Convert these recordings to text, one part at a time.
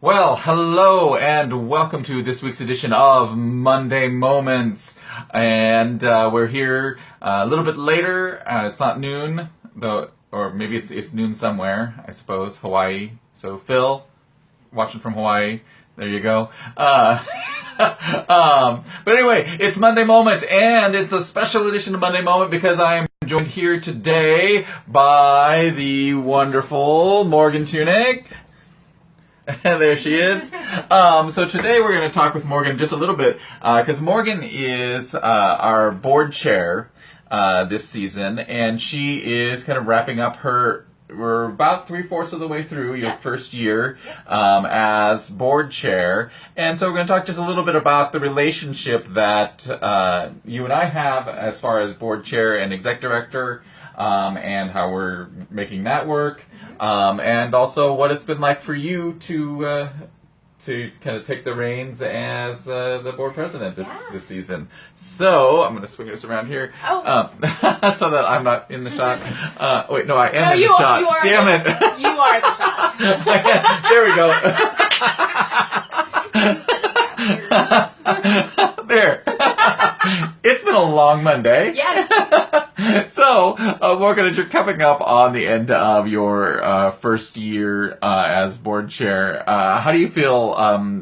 Well, hello and welcome to this week's edition of Monday Moments. And we're here a little bit later. It's not noon, though, or maybe it's noon somewhere, I suppose, Hawaii. So Phil, watching from Hawaii, there you go. But anyway, it's Monday Moment, and it's a special edition of Monday Moment because I am joined here today by the wonderful Morgan Tunink. There she is. So today we're going to talk with Morgan just a little bit because Morgan is our board chair this season, and she is kind of wrapping up we're about 3/4 of the way through your first year as board chair. And so we're going to talk just a little bit about the relationship that you and I have as far as board chair and exec director, and how we're making that work. And also what it's been like for you to kind of take the reins as the board president this season. So I'm going to swing this around here so that I'm not in the shot. Wait, no, I am in the shot. Damn it! You are the shot. There we go. There. It's been a long Monday. Yes. So, Morgan, as you're coming up on the end of your first year as board chair, how do you feel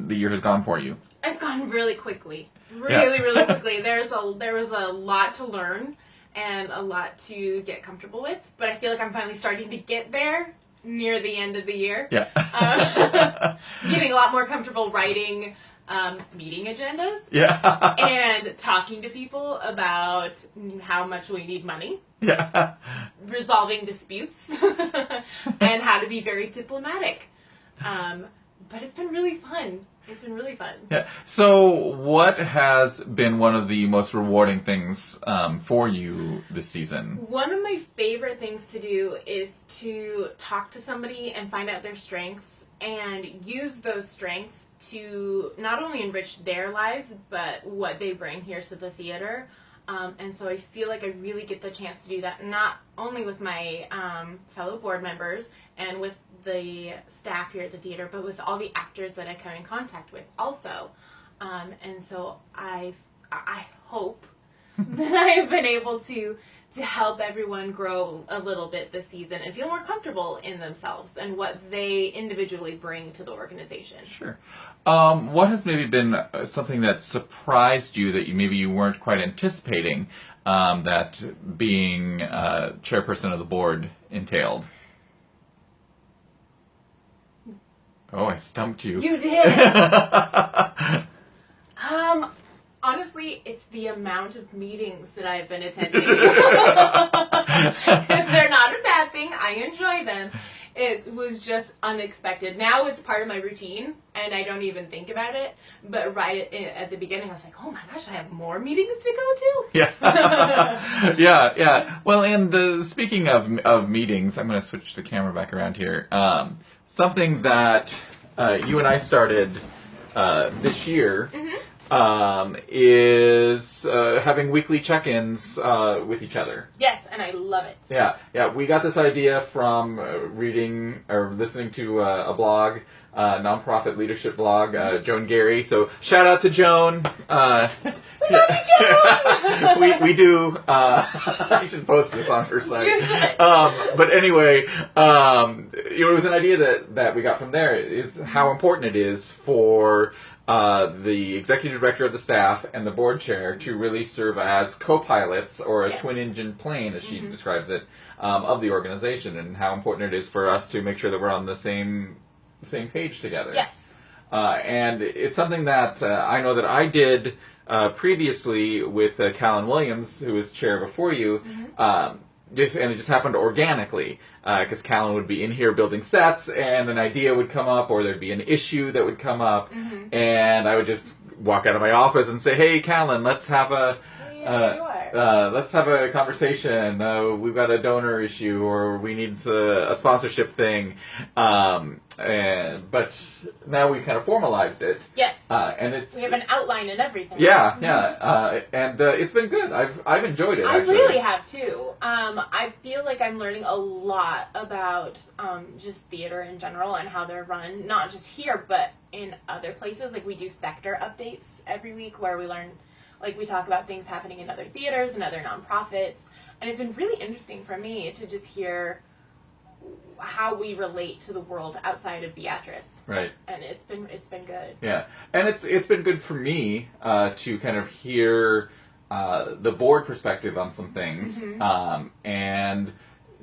the year has gone for you? It's gone really quickly. Really quickly. There was a lot to learn and a lot to get comfortable with, but I feel like I'm finally starting to get there near the end of the year. Yeah. Getting a lot more comfortable writing meeting agendas. Yeah. And talking to people about how much we need money. Yeah. Resolving disputes. And how to be very diplomatic. But it's been really fun. It's been really fun. Yeah. So what has been one of the most rewarding things for you this season? One of my favorite things to do is to talk to somebody and find out their strengths and use those strengths to not only enrich their lives, but what they bring here to the theater. And so I feel like I really get the chance to do that, not only with my fellow board members and with the staff here at the theater, but with all the actors that I come in contact with also. And so I hope that I have been able to help everyone grow a little bit this season and feel more comfortable in themselves and what they individually bring to the organization. Sure. What has maybe been something that surprised you that maybe you weren't quite anticipating that being chairperson of the board entailed? Oh, I stumped you. You did. Honestly, it's the amount of meetings that I've been attending. They're not a bad thing. I enjoy them. It was just unexpected. Now it's part of my routine, and I don't even think about it. But right at the beginning, I was like, oh my gosh, I have more meetings to go to? Yeah. Yeah. Well, and speaking of meetings, I'm going to switch the camera back around here. Something that you and I started this year is having weekly check-ins with each other. Yes, and I love it. Yeah. We got this idea from reading or listening to a blog, nonprofit leadership blog, Joan Gary. So shout out to Joan. We love you, Joan. we do. I should post this on her site. You should. But anyway, it was an idea that we got from there is how important it is for the executive director of the staff and the board chair to really serve as co-pilots or a twin-engine plane, as she describes it, of the organization, and how important it is for us to make sure that we're on the same page together. Yes. And it's something that I know that I did previously with Callan Williams, who was chair before you. And it just happened organically, because Callan would be in here building sets, and an idea would come up, or there'd be an issue that would come up, and I would just walk out of my office and say, "Hey, Callan, let's have a let's have a conversation. We've got a donor issue, or we need a sponsorship thing. But now we kind of formalized it. Yes. And we have an outline and everything. Yeah, yeah. And it's been good. I've enjoyed it. I actually. really have too. I feel like I'm learning a lot about just theater in general and how they're run, not just here, but in other places. Like we do sector updates every week where we learn, like we talk about things happening in other theaters and other nonprofits. And it's been really interesting for me to just hear how we relate to the world outside of Beatrice. Right. And it's been good. Yeah. And it's been good for me to kind of hear the board perspective on some things. And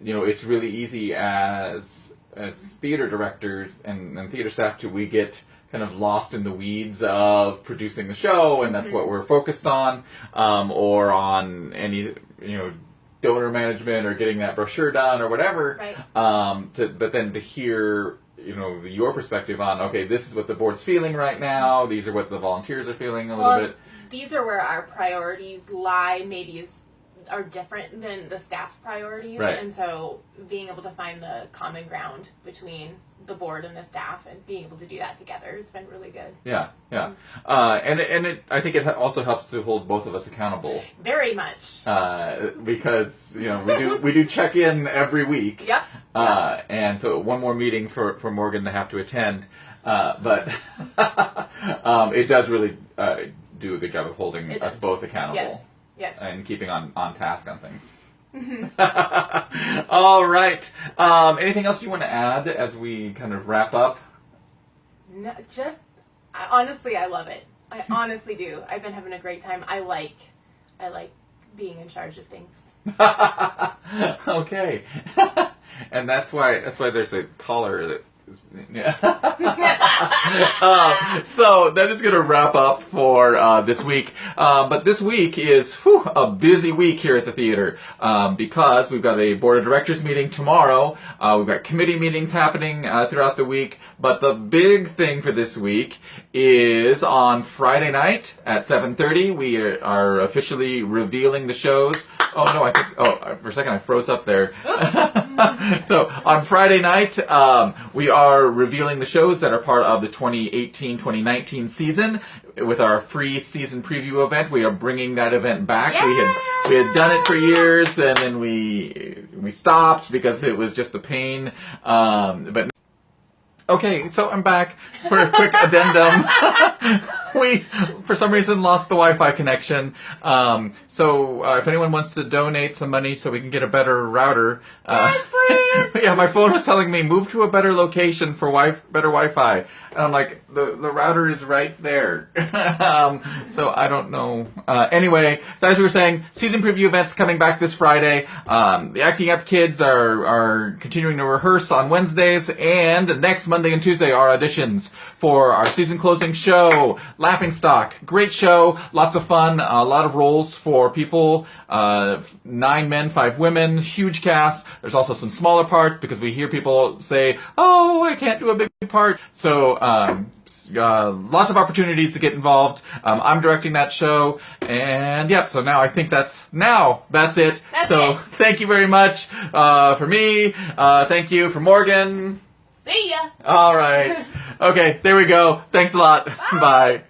it's really easy as theater directors and theater staff we get kind of lost in the weeds of producing the show, and that's what we're focused on, or on any donor management or getting that brochure done or whatever. Right. But then to hear your perspective on, okay, this is what the board's feeling right now. These are what the volunteers are feeling a little bit. These are where our priorities lie. Maybe are different than the staff's priorities, right. And so being able to find the common ground between the board and the staff and being able to do that together has been really good. Yeah, yeah. And I think it also helps to hold both of us accountable. Very much. Because we do check in every week. Yep. And so one more meeting for Morgan to have to attend, but it does really do a good job of holding us both accountable. Yes. Yes. And keeping on task on things. All right. Anything else you want to add as we kind of wrap up? No, honestly, I love it. I honestly do. I've been having a great time. I like being in charge of things. Okay. And that's why there's a collar that. Yeah. So that is going to wrap up for this week. But this week is a busy week here at the theater because we've got a board of directors meeting tomorrow. We've got committee meetings happening throughout the week. But the big thing for this week is on Friday night at 7:30. We are officially revealing the shows. Oh no! For a second I froze up there. So on Friday night, we are revealing the shows that are part of the 2018-2019 season with our free season preview event. We are bringing that event back. Yay! We had done it for years, and then we stopped because it was just a pain. But okay, so I'm back for a quick addendum. We, for some reason, lost the Wi-Fi connection. So if anyone wants to donate some money so we can get a better router, yeah, my phone was telling me move to a better location for better Wi-Fi, and I'm like, the router is right there. So I don't know. Anyway, so as we were saying, season preview events coming back this Friday. The Acting Up kids are continuing to rehearse on Wednesdays, and next Monday and Tuesday are auditions for our season closing show, Laughing Stock. Great show, lots of fun, a lot of roles for people, 9 men, 5 women, huge cast. There's also some smaller parts because we hear people say, oh, I can't do a big part. So lots of opportunities to get involved. I'm directing that show, and yep, so now I think that's it. Thank you very much for me. Thank you for Morgan. See ya. All right. Okay, there we go. Thanks a lot. Bye.